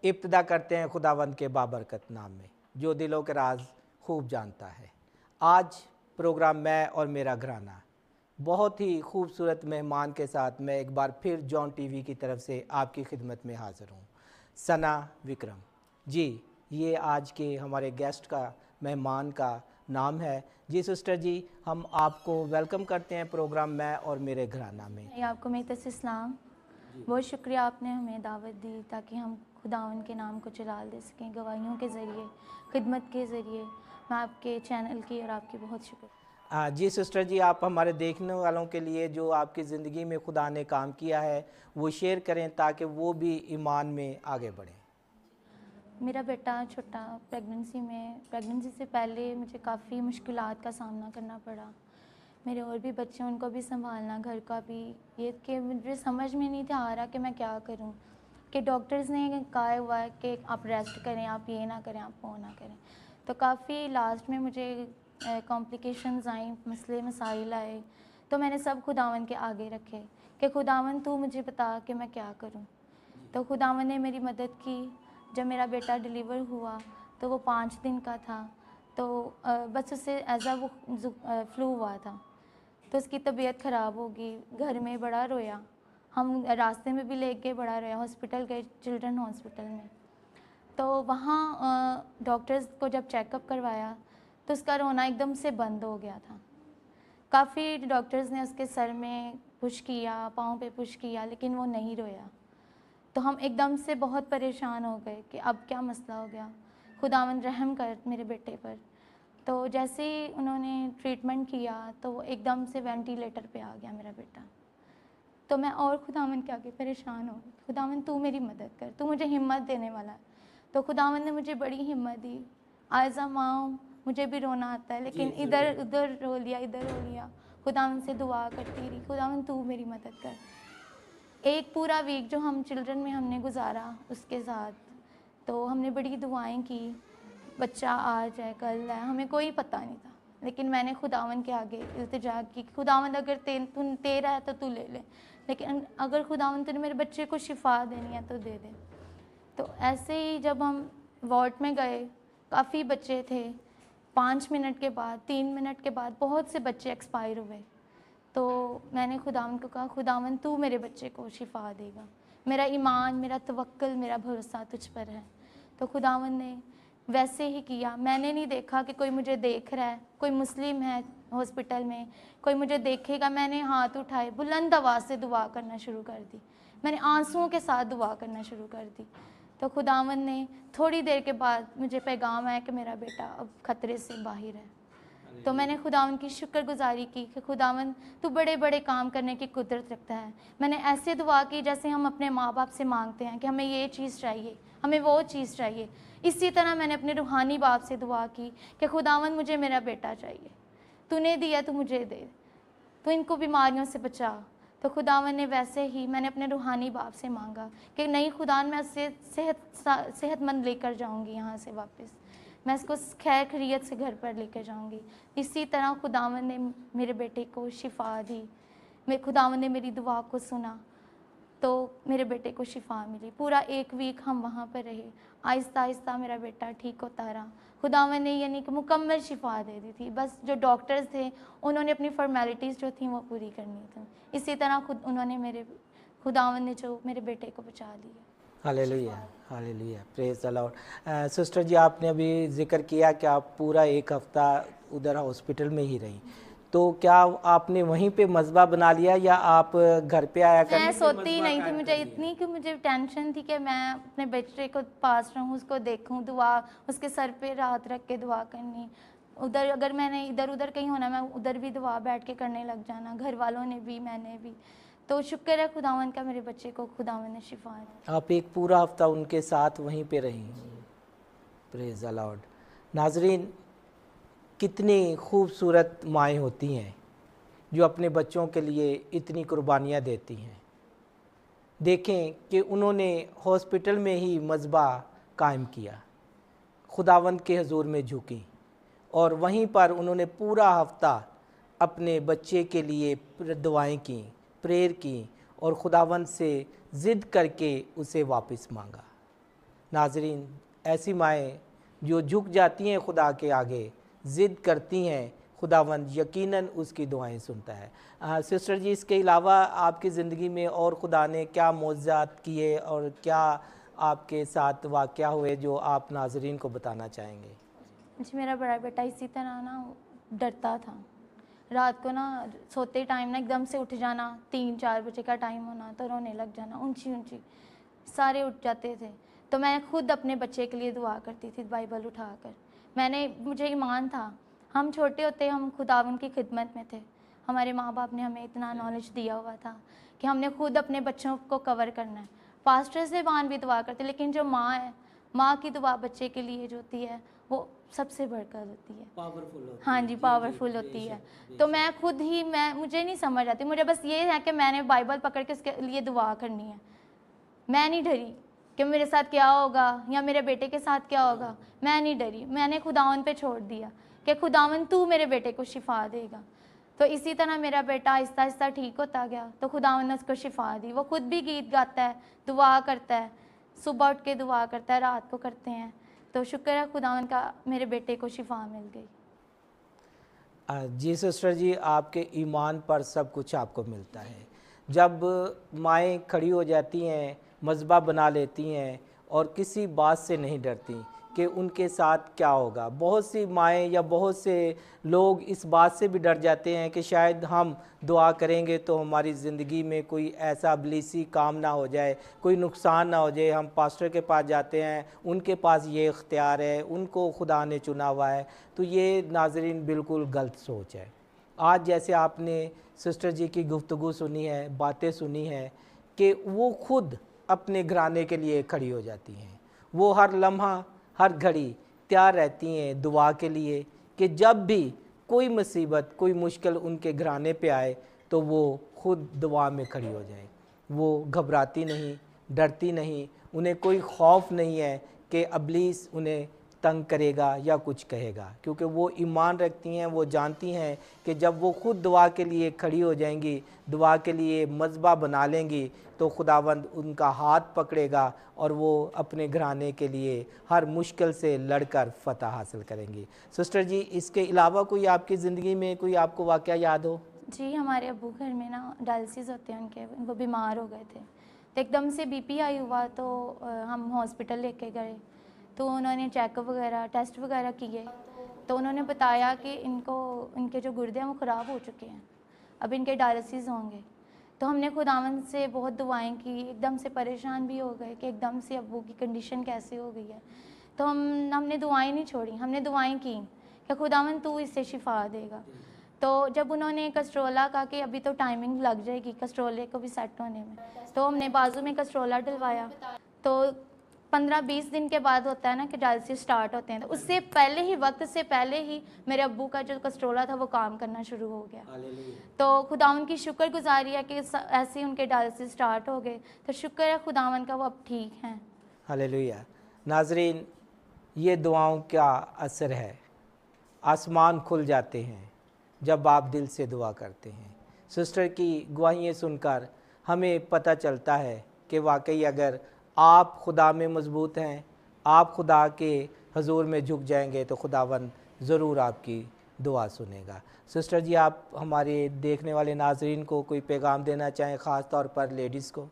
इब्तिदा करते हैं खुदावंद के बाबरकत नाम में, जो दिलों के राज खूब जानता है। आज प्रोग्राम मैं और मेरा घराना बहुत ही खूबसूरत मेहमान के साथ मैं एक बार फिर जॉन टीवी की तरफ से आपकी खिदमत में हाज़िर हूँ। सना विक्रम जी, ये आज के हमारे गेस्ट का मेहमान का नाम है। जी सिस्टर जी, हम आपको वेलकम करते हैं प्रोग्राम मैं और मेरे घराना में। आपको मेरी तरफ से इस्लाम। बहुत शुक्रिया, आपने हमें दावत दी ताकि हम खुदावन के नाम को जलाल दे सकें गवाहियों के ज़रिए, खिदमत के ज़रिए। मैं आपके चैनल की और आपकी बहुत शुक्रिया। जी सिस्टर जी, आप हमारे देखने वालों के लिए जो आपकी ज़िंदगी में खुदा ने काम किया है वो शेयर करें ताकि वो भी ईमान में आगे बढ़ें। मेरा बेटा छोटा प्रेगनेंसी से पहले मुझे काफ़ी मुश्किलात का सामना करना पड़ा। मेरे और भी बच्चे, उनको भी संभालना, घर का भी, ये कि मुझे समझ में नहीं था आ रहा कि मैं क्या करूं। कि डॉक्टर्स ने कहा हुआ है कि आप रेस्ट करें, आप ये ना करें, आप वो ना करें। तो काफ़ी लास्ट में मुझे कॉम्प्लिकेशंस आई, मसले मसाइल आए। तो मैंने सब खुदावन के आगे रखे कि खुदावन तू मुझे बता कि मैं क्या करूं। तो खुदावन ने मेरी मदद की। जब मेरा बेटा डिलीवर हुआ तो वो 5 दिन का था। तो बस उससे एज़ा वो फ्लू हुआ था। तो उसकी तबीयत ख़राब हो गई, घर में बड़ा रोया। हम रास्ते में भी ले गए, बड़ा रोया। हॉस्पिटल गए, चिल्ड्रन हॉस्पिटल में। तो वहाँ डॉक्टर्स को जब चेकअप करवाया तो उसका रोना एकदम से बंद हो गया था। काफ़ी डॉक्टर्स ने उसके सर में पुश किया, पाँव पे पुश किया, लेकिन वो नहीं रोया। तो हम एकदम से बहुत परेशान हो गए कि अब क्या मसला हो गया, खुदावंद रहम कर मेरे बेटे पर। तो जैसे ही उन्होंने ट्रीटमेंट किया तो वो एकदम से वेंटिलेटर पे आ गया मेरा बेटा। तो मैं और खुदावंद के आगे परेशान हो गई। खुदावंद तू मेरी मदद कर, तू मुझे हिम्मत देने वाला है। तो खुदावंद ने मुझे बड़ी हिम्मत दी। आयज़ा माँ, मुझे भी रोना आता है, लेकिन इधर उधर रो लिया, इधर रो लिया। खुदावंद से दुआ करती रही, खुदावंद तू मेरी मदद कर। एक पूरा वीक जो हम चिल्ड्रन में हमने गुजारा उसके साथ, तो हमने बड़ी दुआएं की, बच्चा आ जाए, कल है, हमें कोई पता नहीं था। लेकिन मैंने खुदावन के आगे इल्तिजा की, खुदावन अगर तू तेरा है तो तू ले ले, लेकिन अगर खुदावन तूने मेरे बच्चे को शिफा देनी है तो दे दे। तो ऐसे ही जब हम वार्ड में गए, काफ़ी बच्चे थे। 5 मिनट के बाद, 3 मिनट के बाद बहुत से बच्चे एक्सपायर हुए। तो मैंने खुदावन को कहा, खुदावन तू मेरे बच्चे को शिफा देगा, मेरा ईमान, मेरा तवक्कुल, मेरा भरोसा तुझ पर है। तो खुदावन ने वैसे ही किया। मैंने नहीं देखा कि कोई मुझे देख रहा है, कोई मुस्लिम है हॉस्पिटल में, कोई मुझे देखेगा। मैंने हाथ उठाए, बुलंद आवाज़ से दुआ करना शुरू कर दी। मैंने आंसुओं के साथ दुआ करना शुरू कर दी। तो खुदावन ने थोड़ी देर के बाद मुझे पैगाम आया कि मेरा बेटा अब ख़तरे से बाहर है। तो मैंने खुदावन की शुक्रगुजारी की कि खुदावन तू बड़े बड़े काम करने की कुदरत रखता है। मैंने ऐसे दुआ की जैसे हम अपने माँ बाप से मांगते हैं कि हमें ये चीज़ चाहिए, हमें वो चीज़ चाहिए। इसी तरह मैंने अपने रूहानी बाप से दुआ की कि खुदावन मुझे मेरा बेटा चाहिए, तूने दिया तो मुझे दे, तो इनको बीमारियों से बचा। तो खुदावन ने वैसे ही मैंने अपने रूहानी बाप से मांगा कि नहीं खुदा, मैं उससे सेहतमंद लेकर जाऊंगी, यहाँ से वापस मैं इसको खैर खैरियत से घर पर लेकर जाऊंगी। इसी तरह खुदावन ने मेरे बेटे को शिफा दी। खुदावन ने मेरी दुआ को सुना तो मेरे बेटे को शिफा मिली। पूरा 1 वीक हम वहाँ पर रहे। आहिस्ता आहिस्ता मेरा बेटा ठीक होता रहा। खुदावन ने यानी कि मुकम्मल शिफा दे दी थी। बस जो डॉक्टर्स थे उन्होंने अपनी फॉर्मेलिटीज़ जो थी वो पूरी करनी थी। इसी तरह खुदावन ने जो मेरे बेटे को बचा लिया। Hallelujah, hallelujah, praise the lord. Sister जी, आपने अभी जिक्र किया कि आप पूरा 1 हफ़्ता उधर हॉस्पिटल में ही रही, तो क्या आपने वहीं पे मज़बा बना लिया या आप घर पे आया कर? मैं सोती ही नहीं थी, मुझे इतनी कि मुझे टेंशन थी कि मैं अपने बच्चे को पास रहूँ, उसको देखूँ, दुआ उसके सर पे हाथ रख के दुआ करनी। उधर अगर मैंने इधर उधर कहीं होना, मैं उधर भी दुआ बैठ के करने लग जाना, घर वालों ने भी, मैंने भी। तो शुक्र है खुदावन का, मेरे बच्चे को खुदावन ने शिफा दी। आप एक पूरा हफ़्ता उनके साथ वहीं पे रहीं। Praise the Lord. नाज़रीन, कितनी खूबसूरत माएँ होती हैं जो अपने बच्चों के लिए इतनी कुर्बानियाँ देती हैं। देखें कि उन्होंने हॉस्पिटल में ही मज़बा कायम किया, खुदावंद के हुज़ूर में झुकी और वहीं पर उन्होंने पूरा हफ़्ता अपने बच्चे के लिए दुआएं की, प्रेयर की और खुदावंद से ज़िद करके उसे वापस मांगा। नाजरीन, ऐसी माएँ जो झुक जाती हैं खुदा के आगे, ज़िद करती हैं, खुदावंद यकीनन उसकी दुआएं सुनता है। सिस्टर जी, इसके अलावा आपकी ज़िंदगी में और खुदा ने क्या मोज़ात किए और क्या आपके साथ वाक़या हुए जो आप नाजरीन को बताना चाहेंगे? जी, मेरा बड़ा बेटा इसी तरह ना डरता था। रात को ना सोते टाइम ना एकदम से उठ जाना, 3-4 बजे का टाइम होना तो रोने लग जाना, ऊँची-ऊँची, सारे उठ जाते थे। तो मैं खुद अपने बच्चे के लिए दुआ करती थी बाइबल उठाकर। मुझे ईमान था, हम छोटे होते हम खुदावंद की खिदमत में थे। हमारे माँ-बाप ने हमें इतना नॉलेज दिया हुआ था कि हमने खुद अपने बच्चों को कवर करना है। पास्टर से बान भी दुआ करते, लेकिन जो माँ है, माँ की दुआ बच्चे के लिए जो होती है वो सबसे बढ़कर होती है, पावरफुल होती हाँ है। जी, पावरफुल होती है। तो मैं खुद ही मुझे नहीं समझ आती, मुझे बस ये है कि मैंने बाइबल पकड़ के उसके लिए दुआ करनी है। मैं नहीं डरी कि मेरे साथ क्या होगा या मेरे बेटे के साथ क्या होगा, मैं नहीं डरी। मैंने खुदावन पे छोड़ दिया कि खुदावन तू मेरे बेटे को शिफा देगा। तो इसी तरह मेरा बेटा आहिस्ता आहिस्ता ठीक होता गया, तो खुदावन ने उसको शिफा दी। वो खुद भी गीत गाता है, दुआ करता है, सुबह उठ के दुआ करता है, रात को करते हैं। तो शुक्र है खुदावन का, मेरे बेटे को शिफा मिल गई। जी सिस्टर जी, आपके ईमान पर सब कुछ आपको मिलता है। जब माएँ खड़ी हो जाती हैं, मज़बा बना लेती हैं और किसी बात से नहीं डरती कि उनके साथ क्या होगा। बहुत सी माएँ या बहुत से लोग इस बात से भी डर जाते हैं कि शायद हम दुआ करेंगे तो हमारी ज़िंदगी में कोई ऐसा इब्लीसी काम ना हो जाए, कोई नुकसान ना हो जाए। हम पास्टर के पास जाते हैं, उनके पास ये इख्तियार है, उनको खुदा ने चुना हुआ है। तो ये नाज़रीन बिल्कुल गलत सोच है। आज जैसे आपने सिस्टर जी की गुफ्तगू सुनी है, बातें सुनी हैं कि वो खुद अपने घराने के लिए खड़ी हो जाती हैं। वो हर लम्हा, हर घड़ी तैयार रहती हैं दुआ के लिए कि जब भी कोई मुसीबत, कोई मुश्किल उनके घराने पे आए तो वो खुद दुआ में खड़ी हो जाए। वो घबराती नहीं, डरती नहीं, उन्हें कोई खौफ नहीं है कि इब्लीस उन्हें तंग करेगा या कुछ कहेगा, क्योंकि वो ईमान रखती हैं। वो जानती हैं कि जब वो खुद दुआ के लिए खड़ी हो जाएंगी, दुआ के लिए मज़बा बना लेंगी, तो खुदावंद उनका हाथ पकड़ेगा और वो अपने घराने के लिए हर मुश्किल से लड़कर फ़तह हासिल करेंगी। सिस्टर जी, इसके अलावा कोई आपकी ज़िंदगी में कोई आपको वाक़या याद हो? जी, हमारे अब्बू घर में ना डायलिसिस होते हैं उनके, वो बीमार हो गए थे। तो एकदम से बीपी हाई हुआ, तो हम हॉस्पिटल लेके गए। तो उन्होंने चेकअप वगैरह, टेस्ट वगैरह किए, तो उन्होंने बताया कि इनके जो गुर्दे हैं वो ख़राब हो चुके हैं, अब इनके डायलिसिस होंगे। तो हमने खुदावंद से बहुत दुआएं की, एकदम से परेशान भी हो गए कि एकदम से अब्बू की कंडीशन कैसे हो गई है। तो हमने दुआएं नहीं छोड़ी, हमने दुआएं की कि खुदावंद तू इससे शिफा देगा। तो जब उन्होंने कस्ट्रोला कहा कि अभी तो टाइमिंग लग जाएगी कस्ट्रोले को भी सेट होने में, तो हमने बाजू में कस्ट्रोला डलवाया। तो 15-20 दिन के बाद होता है ना कि डायलिसिस स्टार्ट होते हैं, तो उससे पहले ही, वक्त से पहले ही मेरे अब्बू का जो कस्ट्रोला था वो काम करना शुरू हो गया। तो खुदावन की शुक्रगुजारी है कि ऐसे उनके डायलिसिस स्टार्ट हो गए। तो शुक्र है खुदावन का, वो अब ठीक हैं। हालेलुया। नाजरीन, ये दुआओं का असर है। आसमान खुल जाते हैं जब आप दिल से दुआ करते हैं। सिस्टर की गवाहियाँ सुनकर हमें पता चलता है कि वाकई अगर आप खुदा में मज़बूत हैं, आप खुदा के हजूर में झुक जाएंगे तो खुदावंद ज़रूर आपकी दुआ सुनेगा। सिस्टर जी, आप हमारे देखने वाले नाजरीन को कोई पैगाम देना चाहें, ख़ास तौर पर लेडीज़ को?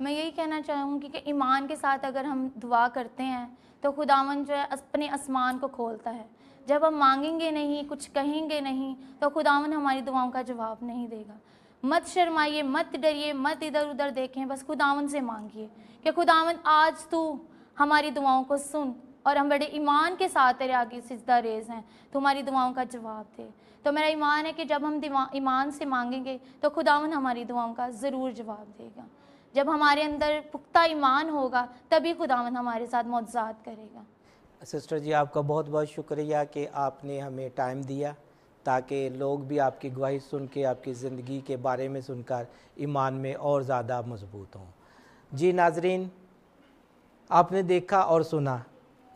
मैं यही कहना चाहूँगी कि ईमान के साथ अगर हम दुआ करते हैं तो खुदावन जो है अपने आसमान को खोलता है। जब हम मांगेंगे नहीं, कुछ कहेंगे नहीं, तो खुदावन हमारी दुआओं का जवाब नहीं देगा। मत शर्माइए, मत डरिए, मत इधर उधर देखें, बस खुदावन से मांगिए कि खुदावन आज तू हमारी दुआओं को सुन, और हम बड़े ईमान के साथ तेरे आगे सिजदा रेज़ हैं, तो हमारी दुआओं का जवाब दे। तो मेरा ईमान है कि जब हम ईमान से मांगेंगे तो खुदावन हमारी दुआओं का ज़रूर जवाब देगा। जब हमारे अंदर पुख्ता ईमान होगा तभी खुदावन हमारे साथ मौजज़ात करेगा। सिस्टर जी, आपका बहुत बहुत शुक्रिया कि आपने हमें टाइम दिया ताकि लोग भी आपकी गवाही सुन के, आपकी ज़िंदगी के बारे में सुनकर ईमान में और ज़्यादा मजबूत हों। जी नाजरीन, आपने देखा और सुना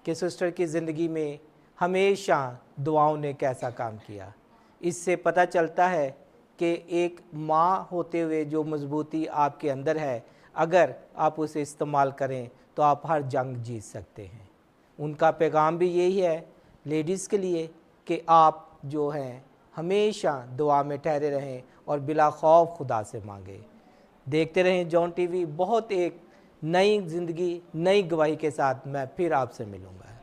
कि सिस्टर की ज़िंदगी में हमेशा दुआओं ने कैसा काम किया। इससे पता चलता है कि एक माँ होते हुए जो मजबूती आपके अंदर है, अगर आप उसे इस्तेमाल करें तो आप हर जंग जीत सकते हैं। उनका पैगाम भी यही है लेडीज़ के लिए कि आप जो हैं हमेशा दुआ में ठहरे रहें और बिला खौफ खुदा से मांगे। देखते रहें जॉन टीवी। बहुत एक नई ज़िंदगी, नई गवाही के साथ मैं फिर आपसे मिलूँगा।